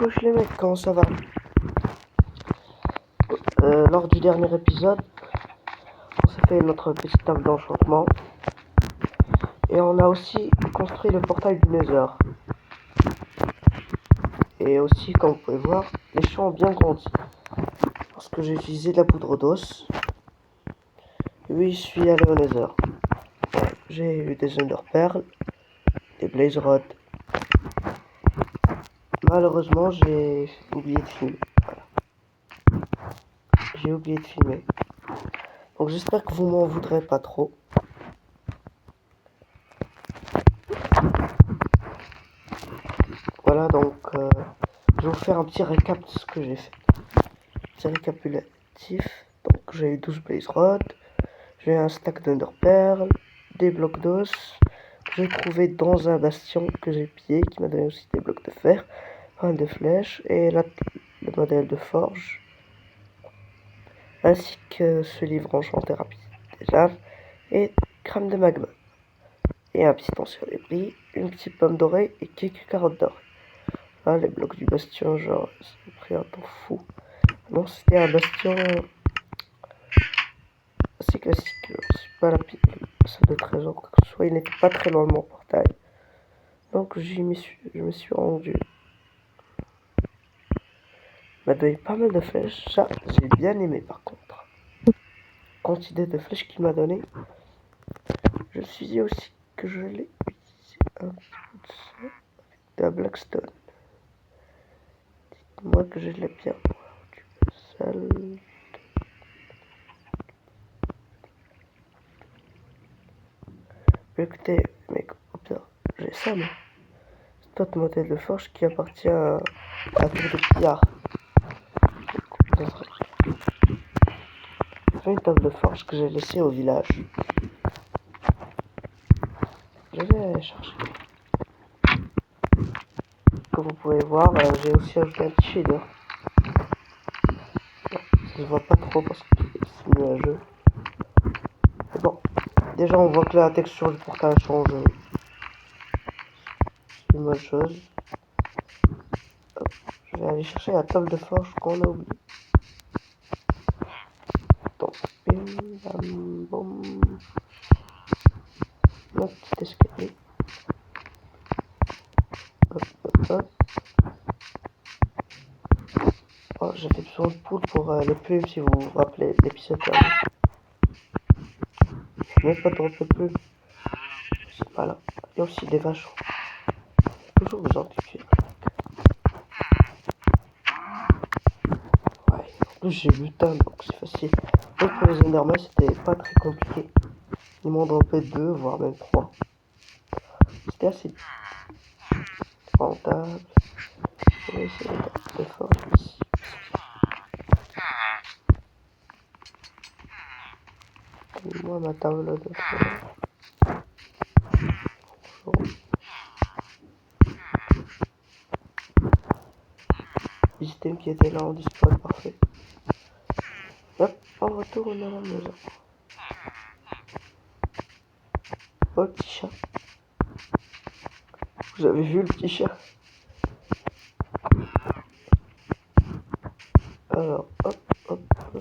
Wesh les mecs, comment ça va? Lors du dernier épisode, on s'est fait notre petite table d'enchantement. Et on a aussi construit le portail du Nether. Et aussi, comme vous pouvez voir, les champs ont bien grandi. Parce que j'ai utilisé de la poudre d'os. Et oui, je suis allé au Nether. J'ai eu des Ender Pearls, des Blaze Rods. Malheureusement, j'ai oublié de filmer. Voilà. J'ai oublié de filmer. Donc j'espère que vous m'en voudrez pas trop. Voilà, donc je vais vous faire un petit récap de ce que j'ai fait. Petit récapitulatif. Donc j'ai eu 12 Blaze Rods, j'ai un stack d'Ender Pearl, des blocs d'os que j'ai trouvé dans un bastion que j'ai pillé, qui m'a donné aussi des blocs de fer, un de flèches et le modèle de forge, ainsi que ce livre enchanté rapide déjà, et crème de magma, et un petit ancien débris, une petite pomme dorée et quelques carottes dorées. Ah, les blocs du bastion, genre, c'est pris un temps fou. Non, c'était un bastion assez classique. C'est pas la salle de trésor, quoi que ce soit. Il n'était pas très loin de mon portail. Donc, je me suis rendu. Il m'a donné pas mal de flèches. Ça, j'ai bien aimé par contre. Quantité de flèches qu'il m'a donné. Je me suis dit aussi que je l'ai utilisé un petit peu de ça. Avec de la Blackstone. Dites-moi que je l'ai bien. Du sale. Écoutez, mec, oh bien, j'ai ça, moi. C'est notre modèle de forge qui appartient à la tour de Pillard. C'est une table de forge que j'ai laissée au village. Je vais aller chercher. Comme vous pouvez voir, j'ai aussi ajouté un petit shader. Ça se voit pas trop parce que c'est nuageux. Mais bon, déjà on voit que la texture du portail change. C'est une bonne chose. Hop, je vais aller chercher la table de forge qu'on a oublié. Donc, bim, bam, boum. Notre petit escalier. Hop, hop, hop. Oh, j'avais besoin de poudre pour les plumes, si vous vous rappelez l'épisode dernier. Je n'ai pas de drop de plumes. C'est pas là. Il y a aussi des vaches. Toujours besoin de cuir. Ouais, en plus j'ai lutin, donc c'est facile. Donc pour les Enderman, c'était pas très compliqué. Ils m'ont droppé 2, voire même 3. C'était assez rentable. Je vais essayer de forge ici. Moi ma table de forge. Les items qui étaient là en display, parfait. Hop, on retourne à la maison. Oh le petit chat. Vous avez vu le petit chat? Alors, hop, hop, on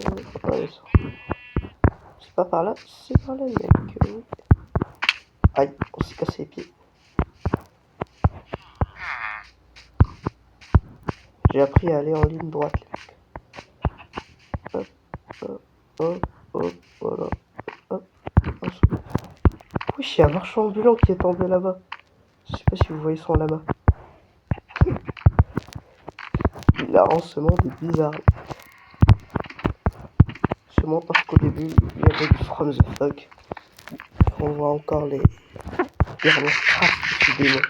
va descendre. C'est pas par là, c'est par là, mec. Aïe, on s'est cassé les pieds. J'ai appris à aller en ligne droite, les mecs. Hop, hop, hop, hop, voilà. Hop, hop. Oui, il y a un marchand ambulant qui est tombé là-bas. Je sais pas si vous voyez son lama. Il a ce monde est bizarre. Sûrement parce qu'au début, il y avait du From the Fog. On voit encore les dernières traces de ce démon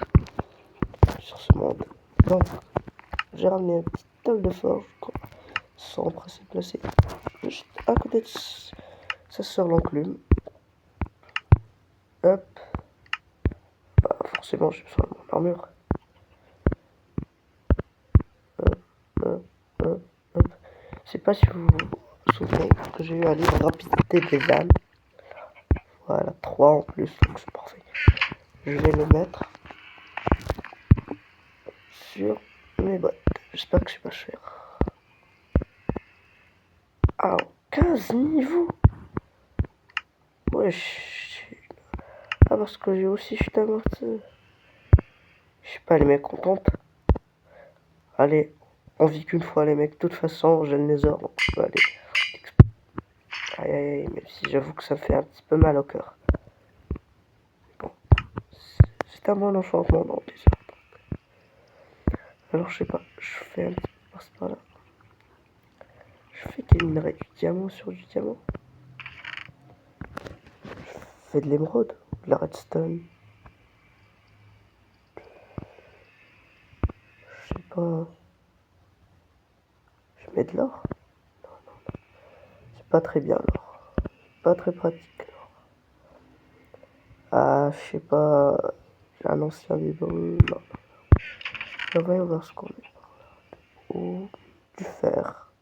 sur ce monde. Donc, j'ai ramené une petite table de forge sans presser placer juste à côté de sa sœur l'enclume. Hop. Bah, forcément, j'ai besoin de mon armure. Hop, hop, hop, hop. Je sais pas si vous vous souvenez que j'ai eu un livre rapidité des âmes. Voilà, 3 en plus, donc c'est parfait. Je vais le mettre sur mes bottes. J'espère que c'est pas cher. Ah, 15 niveaux. Wesh. Ah, parce que j'ai aussi chute amortie. Je sais pas, les mecs contentent. Allez, on vit qu'une fois, les mecs. De toute façon, j'ai le nether, donc je peux aller. Aïe aïe aïe, même si j'avoue que ça fait un petit peu mal au cœur. Bon, c'est un bon enchantement dans le désert. Alors, je sais pas, je fais un petit peu par-ci par-là. Je fais des minerais du diamant sur du diamant. Je fais de l'émeraude, de la redstone. Je sais pas. Je mets de l'or. C'est pas très bien l'or. Pas très pratique l'or. Ah, je sais pas. J'ai un ancien niveau. Non. On va voir ce qu'on est. Oh, du fer.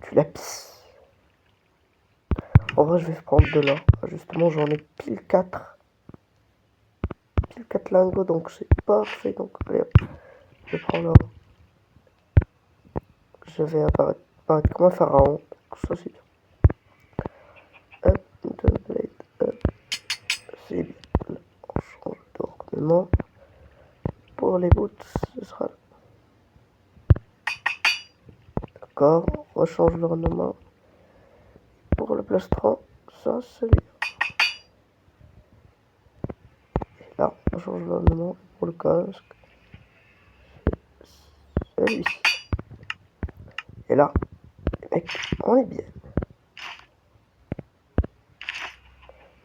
Du lapis. En vrai, je vais prendre de l'or. Justement, j'en ai pile 4. Pile 4 lingots, donc c'est parfait. Donc, allez, hop, je prends l'or. Je vais apparaître comme un pharaon. Donc, ça, c'est bien. Hop, une blade. Hop, c'est bien. Là, on change d'ornement. Pour les boots, ce sera là. D'accord, on rechange l'ornement. Pour le plastron, ça, c'est bien. Et là, on change l'ornement. Pour le casque, celui-ci. Et là, mec, on est bien.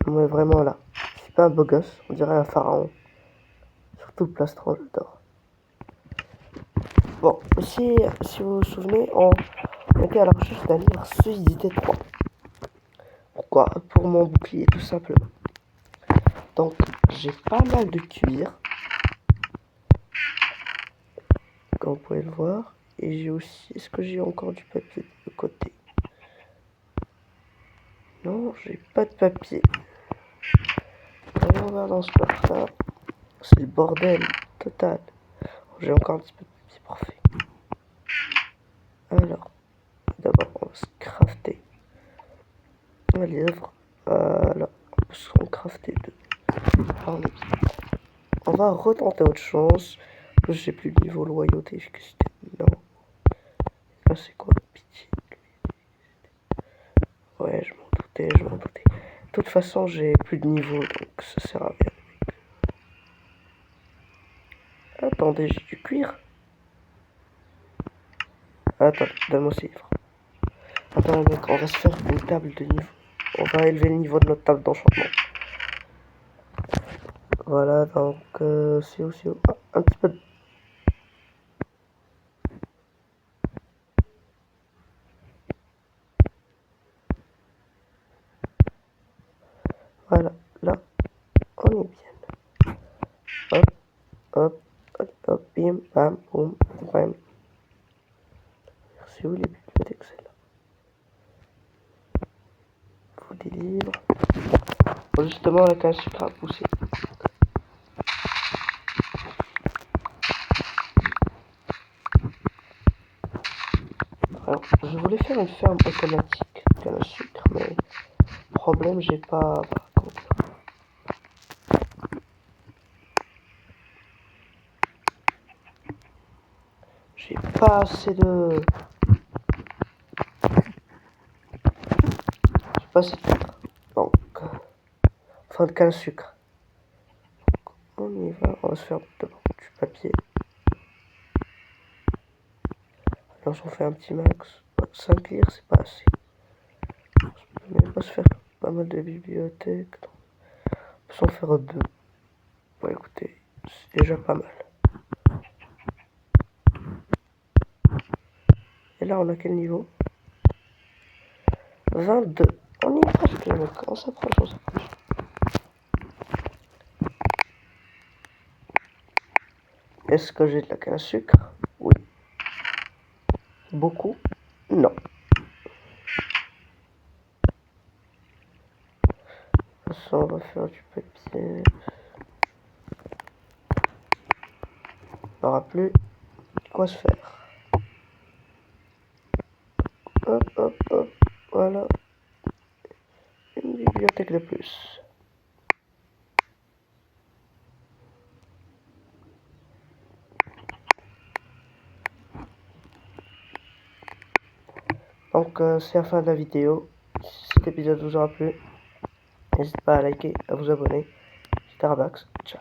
Mais vraiment là, je suis pas un beau gosse, on dirait un pharaon. Surtout le plastron, j'adore. Bon, si vous vous souvenez, on était à la recherche d'un livre Solidité 3. Pourquoi? Pour mon bouclier, tout simplement. Donc, j'ai pas mal de cuir, comme vous pouvez le voir. Et j'ai aussi, est-ce que j'ai encore du papier de côté? Non, j'ai pas de papier. Allez, on va dans ce coffre-là. C'est le bordel total. J'ai encore un petit peu de papier, parfait. Alors, d'abord, on va se crafter un livre. Voilà, on peut se crafter deux. On va retenter autre chose. Je sais plus le niveau loyauté, non. Là, c'est quoi? Pitié. Ouais, je m'en doutais, je m'en doutais. De toute façon, j'ai plus de niveau, donc ça sert à rien. Attendez, j'ai du cuir. Attends, donne-moi ces livres. Attends, mec, on va se faire une table de niveau. On va élever le niveau de notre table d'enchantement. Voilà, donc c'est où, un petit peu de... Voilà, là, on est bien. Hop, hop, hop, hop, bim, bam, boum, bam. C'est où les bibliothèques, celles-là? Faut des livres. Bon, justement, la cage sucre à pousser. Alors, je voulais faire une ferme automatique canne à sucre, mais problème, j'ai pas. J'ai pas assez de. J'ai pas assez de sucre. Donc, fin de canne à sucre. On y va, on va se faire d'abord du papier. Alors, j'en fais un petit max. 5 lire, c'est pas assez. Mais on va se faire pas mal de bibliothèques. On peut s'en faire deux. Bon, écoutez, c'est déjà pas mal. Et là, on a quel niveau? 22. On y est presque, les mecs. On s'approche, on s'approche. Est-ce que j'ai de la canne à sucre? Oui. Beaucoup? Non. Ça, on va faire du papier. On n'aura plus quoi se faire. bibliothèque de plus. Donc c'est la fin de la vidéo. Si cet épisode vous aura plu, n'hésitez pas à liker, à vous abonner. C'était Rabax, ciao.